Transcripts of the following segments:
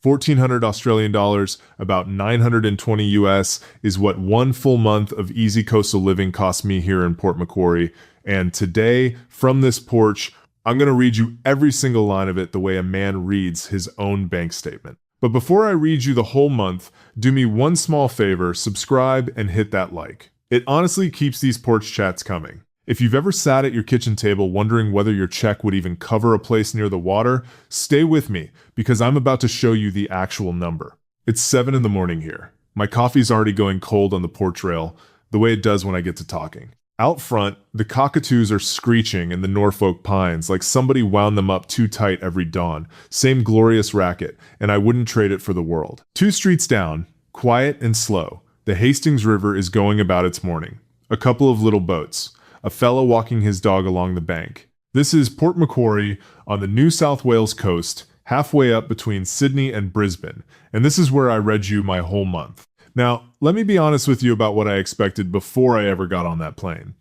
1,400 Australian dollars, about 920 US, is what one full month of easy coastal living cost me here in Port Macquarie. And today, from this porch, I'm going to read you every single line of it the way a man reads his own bank statement. But before I read you the whole month, do me one small favor, subscribe and hit that like. It honestly keeps these porch chats coming. If you've ever sat at your kitchen table wondering whether your check would even cover a place near the water, stay with me because I'm about to show you the actual number. It's 7 in the morning here. My coffee's already going cold on the porch rail, the way it does when I get to talking. Out front, the cockatoos are screeching in the Norfolk pines like somebody wound them up too tight every dawn. Same glorious racket, and I wouldn't trade it for the world. 2 streets down, quiet and slow, the Hastings River is going about its morning. A couple of little boats. A fellow walking his dog along the bank. This is Port Macquarie on the New South Wales coast, halfway up between Sydney and Brisbane, and this is where I read you my whole month. Now, let me be honest with you about what I expected before I ever got on that plane.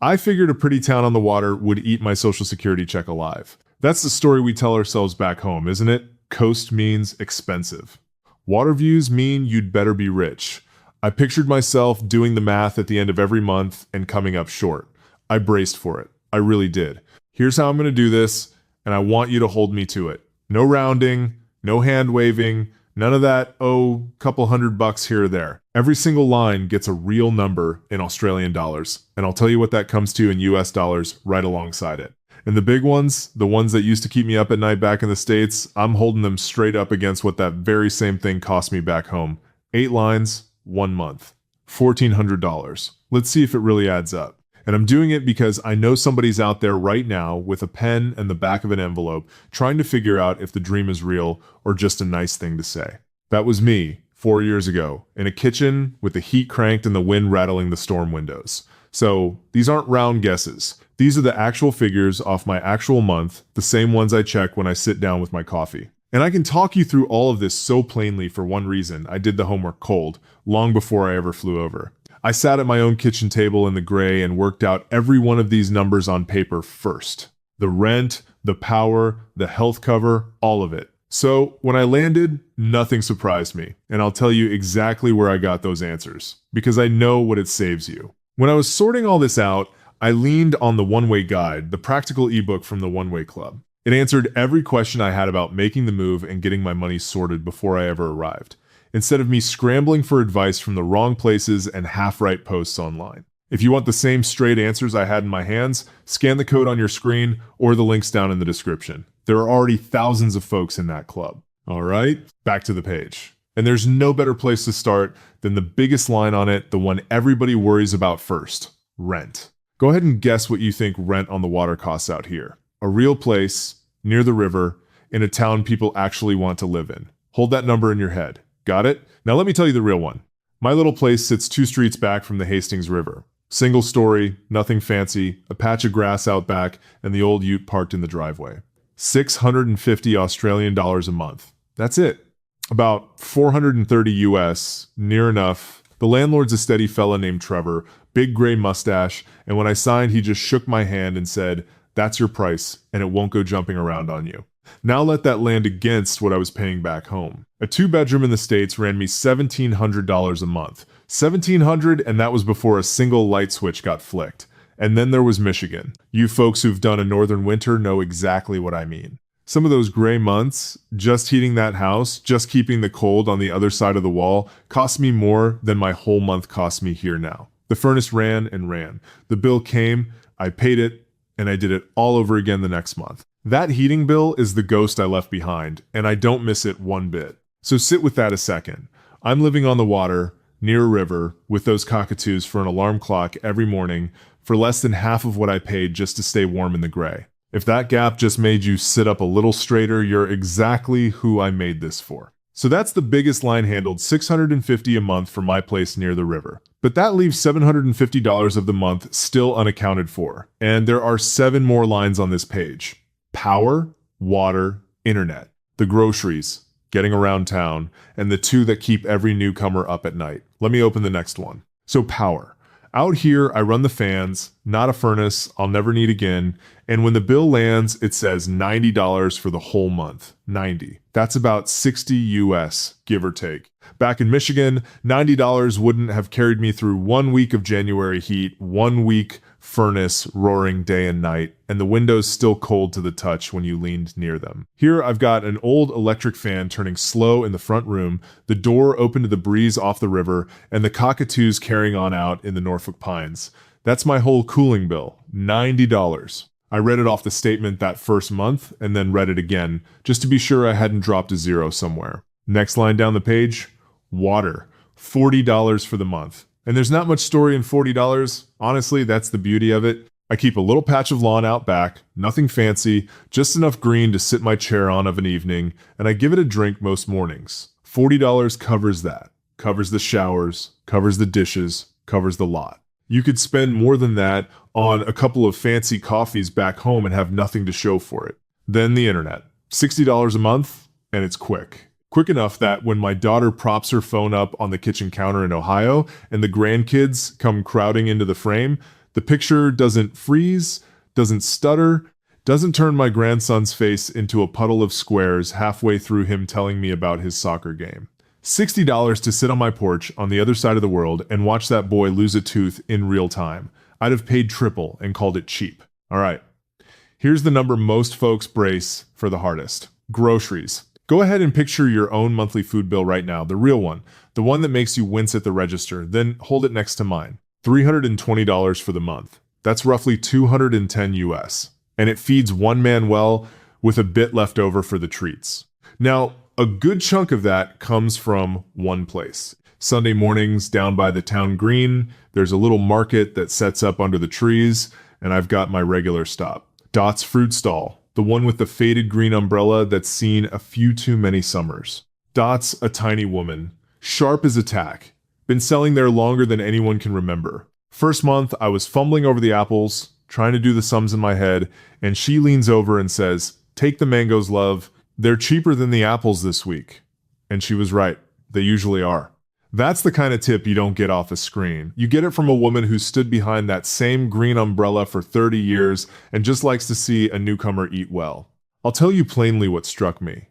I figured a pretty town on the water would eat my social security check alive. That's the story we tell ourselves back home, isn't it? Coast means expensive. Water views mean you'd better be rich. I pictured myself doing the math at the end of every month and coming up short. I braced for it. I really did. Here's how I'm going to do this, and I want you to hold me to it. No rounding, no hand waving, none of that, couple $100 here or there. Every single line gets a real number in Australian dollars, and I'll tell you what that comes to in US dollars right alongside it. And the big ones, the ones that used to keep me up at night back in the States, I'm holding them straight up against what that very same thing cost me back home. 8 lines, 1 month. $1,400. Let's see if it really adds up. And I'm doing it because I know somebody's out there right now with a pen and the back of an envelope trying to figure out if the dream is real or just a nice thing to say. That was me 4 years ago in a kitchen with the heat cranked and the wind rattling the storm windows. So these aren't round guesses. These are the actual figures off my actual month, the same ones I check when I sit down with my coffee. And I can talk you through all of this so plainly for one reason. I did the homework cold, long before I ever flew over. I sat at my own kitchen table in the gray and worked out every one of these numbers on paper first. The rent, the power, the health cover, all of it. So when I landed, nothing surprised me. And I'll tell you exactly where I got those answers, because I know what it saves you. When I was sorting all this out, I leaned on the one-way guide, the practical ebook from the One Way Club. It answered every question I had about making the move and getting my money sorted before I ever arrived, instead of me scrambling for advice from the wrong places and half-right posts online. If you want the same straight answers I had in my hands, scan the code on your screen or the links down in the description. There are already thousands of folks in that club. All right, back to the page. And there's no better place to start than the biggest line on it, the one everybody worries about first: rent. Go ahead and guess what you think rent on the water costs out here. A real place, near the river, in a town people actually want to live in. Hold that number in your head. Got it? Now let me tell you the real one. My little place sits 2 streets back from the Hastings River. Single story, nothing fancy, a patch of grass out back, and the old ute parked in the driveway. 650 Australian dollars a month. That's it. About 430 US, near enough. The landlord's a steady fella named Trevor, big gray mustache, and when I signed, he just shook my hand and said, "That's your price, and it won't go jumping around on you." Now let that land against what I was paying back home. A 2-bedroom in the States ran me $1,700 a month. $1,700, and that was before a single light switch got flicked. And then there was Michigan. You folks who've done a northern winter know exactly what I mean. Some of those gray months, just heating that house, just keeping the cold on the other side of the wall, cost me more than my whole month cost me here now. The furnace ran and ran. The bill came, I paid it, and I did it all over again the next month. That heating bill is the ghost I left behind, and I don't miss it one bit. So sit with that a second. I'm living on the water, near a river, with those cockatoos for an alarm clock every morning for less than half of what I paid just to stay warm in the gray. If that gap just made you sit up a little straighter, you're exactly who I made this for. So that's the biggest line handled, $650 a month for my place near the river. But that leaves $750 of the month still unaccounted for. And there are 7 more lines on this page. Power, water, internet, the groceries, getting around town, and the 2 that keep every newcomer up at night. Let me open the next one. So power. Out here, I run the fans, not a furnace I'll never need again, and when the bill lands, it says $90 for the whole month. 90. That's about 60 US, give or take. Back in Michigan, $90 wouldn't have carried me through 1 week of January heat, 1 week furnace roaring day and night, and the windows still cold to the touch when you leaned near them. Here I've got an old electric fan turning slow in the front room, the door open to the breeze off the river, and the cockatoos carrying on out in the Norfolk pines. That's my whole cooling bill, $90. I read it off the statement that first month and then read it again, just to be sure I hadn't dropped a zero somewhere. Next line down the page, water, $40 for the month. And there's not much story in $40. Honestly, that's the beauty of it. I keep a little patch of lawn out back, nothing fancy, just enough green to sit my chair on of an evening, and I give it a drink most mornings. $40 covers that. Covers the showers, covers the dishes, covers the lot. You could spend more than that on a couple of fancy coffees back home and have nothing to show for it. Then the internet. $60 a month, and it's quick. Quick enough that when my daughter props her phone up on the kitchen counter in Ohio and the grandkids come crowding into the frame, the picture doesn't freeze, doesn't stutter, doesn't turn my grandson's face into a puddle of squares halfway through him telling me about his soccer game. $60 to sit on my porch on the other side of the world and watch that boy lose a tooth in real time. I'd have paid triple and called it cheap. All right, here's the number most folks brace for the hardest. Groceries. Go ahead and picture your own monthly food bill right now, the real one, the one that makes you wince at the register, then hold it next to mine. $320 for the month. That's roughly 210 US. And it feeds one man well with a bit left over for the treats. Now, a good chunk of that comes from one place. Sunday mornings down by the town green, there's a little market that sets up under the trees, and I've got my regular stop. Dot's Fruit Stall. The one with the faded green umbrella that's seen a few too many summers. Dot's a tiny woman, sharp as a tack, been selling there longer than anyone can remember. First month, I was fumbling over the apples, trying to do the sums in my head, and she leans over and says, "Take the mangoes, love. They're cheaper than the apples this week." And she was right. They usually are. That's the kind of tip you don't get off a screen. You get it from a woman who stood behind that same green umbrella for 30 years and just likes to see a newcomer eat well. I'll tell you plainly what struck me.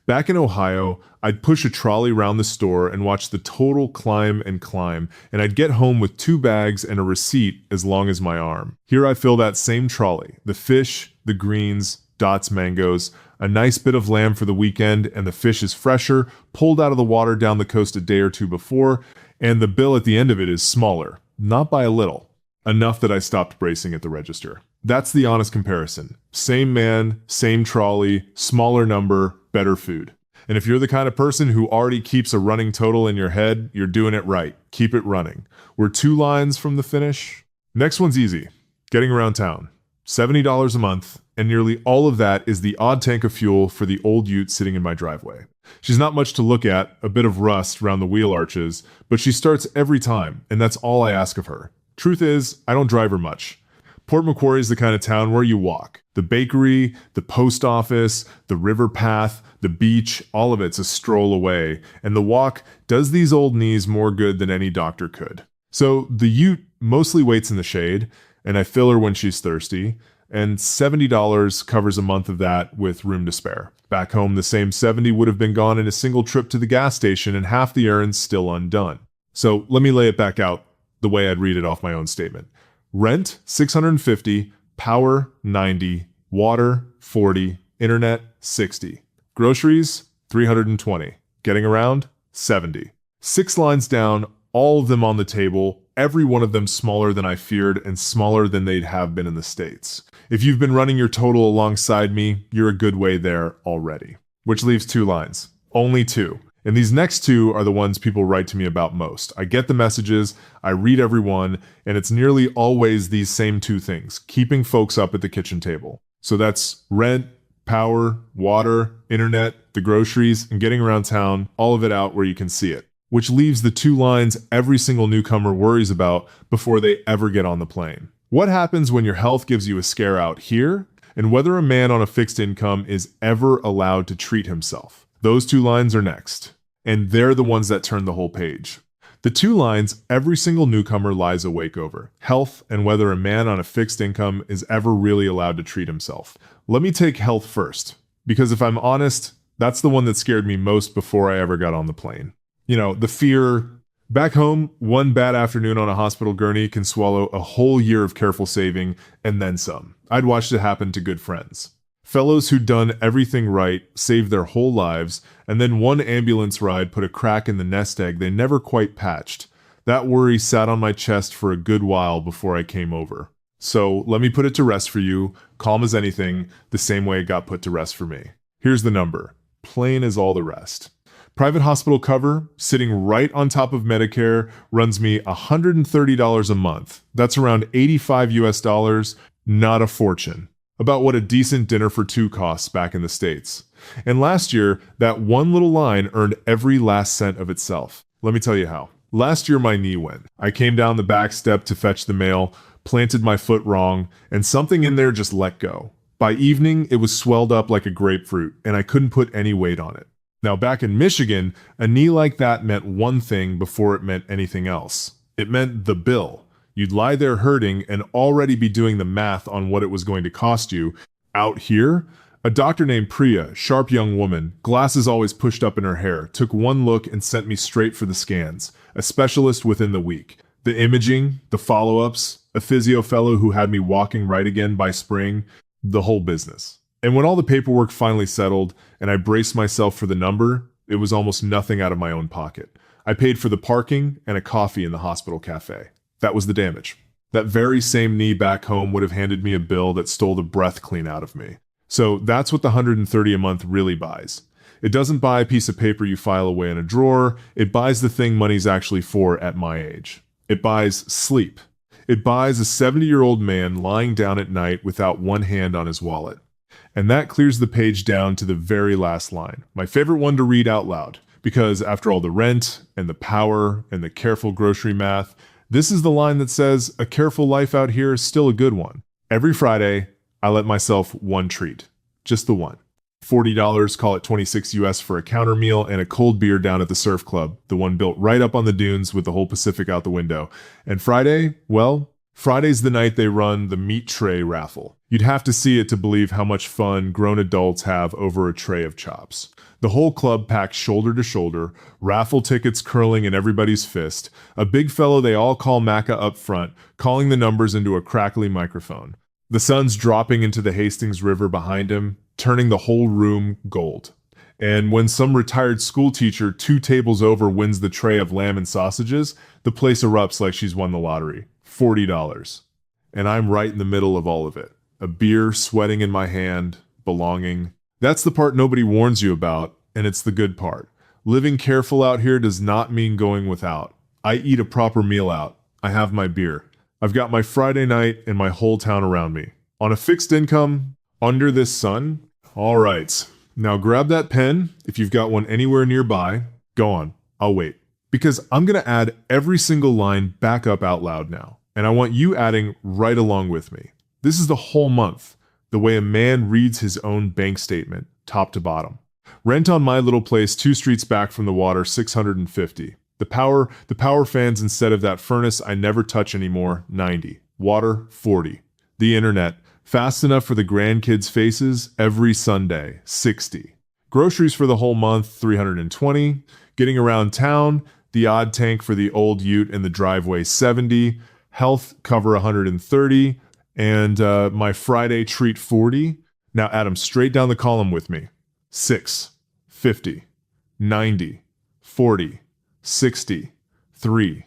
Back in Ohio, I'd push a trolley around the store and watch the total climb, and I'd get home with 2 bags and a receipt as long as my arm. Here I fill that same trolley, the fish, the greens, Dot's mangoes, a nice bit of lamb for the weekend, and the fish is fresher, pulled out of the water down the coast a day or two before, and the bill at the end of it is smaller, not by a little. Enough that I stopped bracing at the register. That's the honest comparison. Same man, same trolley, smaller number, better food. And if you're the kind of person who already keeps a running total in your head, you're doing it right. Keep it running. We're 2 lines from the finish. Next one's easy. Getting around town. $70 a month, and nearly all of that is the odd tank of fuel for the old ute sitting in my driveway. She's not much to look at, a bit of rust around the wheel arches, but she starts every time, and that's all I ask of her. Truth is, I don't drive her much. Port Macquarie is the kind of town where you walk. The bakery, the post office, the river path, the beach, all of it's a stroll away, and the walk does these old knees more good than any doctor could. So the ute mostly waits in the shade, and I fill her when she's thirsty, and $70 covers a month of that with room to spare. Back home, the same 70 would have been gone in a single trip to the gas station and half the errands still undone. So let me lay it back out the way I'd read it off my own statement. Rent, $650, power, $90, water, $40, internet, $60. Groceries, $320. Getting around, $70. 6 lines down, all of them on the table, every one of them smaller than I feared and smaller than they'd have been in the States. If you've been running your total alongside me, you're a good way there already. Which leaves 2 lines. Only 2. And these next 2 are the ones people write to me about most. I get the messages, I read every one, and it's nearly always these same 2 things, keeping folks up at the kitchen table. So that's rent, power, water, internet, the groceries, and getting around town, all of it out where you can see it. Which leaves the 2 lines every single newcomer worries about before they ever get on the plane. What happens when your health gives you a scare out here, and whether a man on a fixed income is ever allowed to treat himself. Those 2 lines are next, and they're the ones that turn the whole page. The two lines every single newcomer lies awake over: health and whether a man on a fixed income is ever really allowed to treat himself. Let me take health first, because if I'm honest, that's the one that scared me most before I ever got on the plane. The fear. Back home, one bad afternoon on a hospital gurney can swallow a whole year of careful saving and then some. I'd watched it happen to good friends. Fellows who'd done everything right, saved their whole lives, and then one ambulance ride put a crack in the nest egg they never quite patched. That worry sat on my chest for a good while before I came over. So let me put it to rest for you, calm as anything, the same way it got put to rest for me. Here's the number. Plain as all the rest. Private hospital cover, sitting right on top of Medicare, runs me $130 a month. That's around 85 US dollars, not a fortune. About what a decent dinner for two costs back in the States. And last year, that one little line earned every last cent of itself. Let me tell you how. Last year, my knee went. I came down the back step to fetch the mail, planted my foot wrong, and something in there just let go. By evening, it was swelled up like a grapefruit, and I couldn't put any weight on it. Now, back in Michigan, a knee like that meant one thing before it meant anything else. It meant the bill. You'd lie there hurting and already be doing the math on what it was going to cost you. Out here, a doctor named Priya, sharp young woman, glasses always pushed up in her hair, took one look and sent me straight for the scans. A specialist within the week. The imaging, the follow-ups, a physio fellow who had me walking right again by spring, the whole business. And when all the paperwork finally settled and I braced myself for the number, it was almost nothing out of my own pocket. I paid for the parking and a coffee in the hospital cafe. That was the damage. That very same knee back home would have handed me a bill that stole the breath clean out of me. So that's what the $130 a month really buys. It doesn't buy a piece of paper you file away in a drawer. It buys the thing money's actually for at my age. It buys sleep. It buys a 70-year-old man lying down at night without one hand on his wallet. And that clears the page down to the very last line. My favorite one to read out loud. Because after all the rent and the power and the careful grocery math, this is the line that says a careful life out here is still a good one. Every Friday, I let myself one treat. Just the one. $40, call it 26 US for a counter meal and a cold beer down at the surf club, the one built right up on the dunes with the whole Pacific out the window. And Friday, well, Friday's the night they run the meat tray raffle. You'd have to see it to believe how much fun grown adults have over a tray of chops. The whole club packed shoulder to shoulder, raffle tickets curling in everybody's fist, a big fellow they all call Macca up front, calling the numbers into a crackly microphone. The sun's dropping into the Hastings River behind him, turning the whole room gold. And when some retired school teacher 2 tables over wins the tray of lamb and sausages, the place erupts like she's won the lottery. $40. And I'm right in the middle of all of it. A beer sweating in my hand, belonging. That's the part nobody warns you about, and it's the good part. Living careful out here does not mean going without. I eat a proper meal out. I have my beer. I've got my Friday night and my whole town around me. On a fixed income, under this sun. All right. Now grab that pen, if you've got one anywhere nearby. Go on. I'll wait. Because I'm going to add every single line back up out loud now. And I want you adding right along with me. This is the whole month, the way a man reads his own bank statement, top to bottom. Rent on my little place 2 streets back from the water, $650. The power fans instead of that furnace I never touch anymore, $90. Water, $40. The internet, fast enough for the grandkids' faces, every Sunday, $60. Groceries for the whole month, $320. Getting around town, the odd tank for the old ute in the driveway, $70. Health cover, $130. And my Friday treat, $40. Now add them straight down the column with me. 6, 50, 90, 40, 60, 3,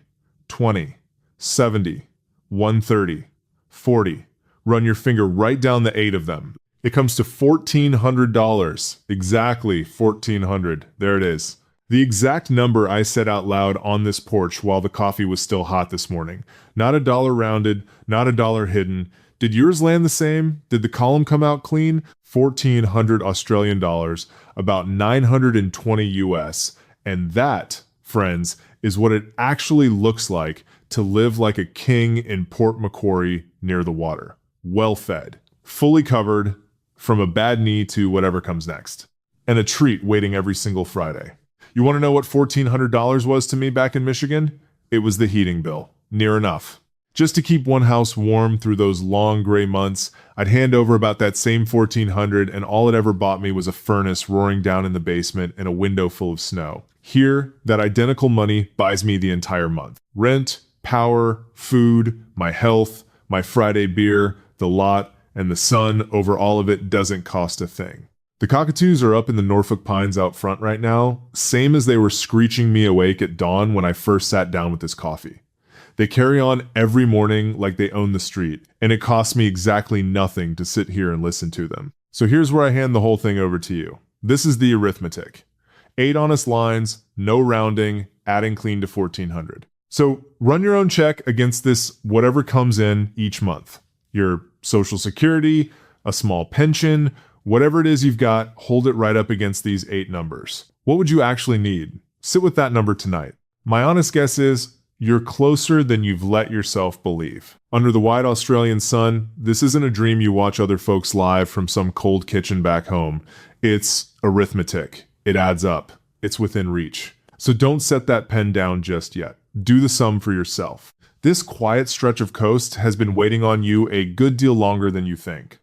20, 70, 130, 40. Run your finger right down the 8 of them. It comes to $1,400. Exactly $1,400. There it is. The exact number I said out loud on this porch while the coffee was still hot this morning. Not a dollar rounded, not a dollar hidden. Did yours land the same? Did the column come out clean? 1,400 Australian dollars, about 920 US. And that, friends, is what it actually looks like to live like a king in Port Macquarie near the water. Well fed, fully covered, from a bad knee to whatever comes next. And a treat waiting every single Friday. You want to know what $1,400 was to me back in Michigan? It was the heating bill. Near enough. Just to keep one house warm through those long gray months, I'd hand over about that same $1,400, and all it ever bought me was a furnace roaring down in the basement and a window full of snow. Here, that identical money buys me the entire month. Rent, power, food, my health, my Friday beer, the lot, and the sun over all of it doesn't cost a thing. The cockatoos are up in the Norfolk pines out front right now, same as they were screeching me awake at dawn when I first sat down with this coffee. They carry on every morning like they own the street, and it costs me exactly nothing to sit here and listen to them. So here's where I hand the whole thing over to you. This is the arithmetic. 8 honest lines, no rounding, adding clean to 1,400. So run your own check against this whatever comes in each month. Your Social Security, a small pension, whatever it is you've got, hold it right up against these 8 numbers. What would you actually need? Sit with that number tonight. My honest guess is you're closer than you've let yourself believe. Under the wide Australian sun, this isn't a dream you watch other folks live from some cold kitchen back home. It's arithmetic. It adds up. It's within reach. So don't set that pen down just yet. Do the sum for yourself. This quiet stretch of coast has been waiting on you a good deal longer than you think.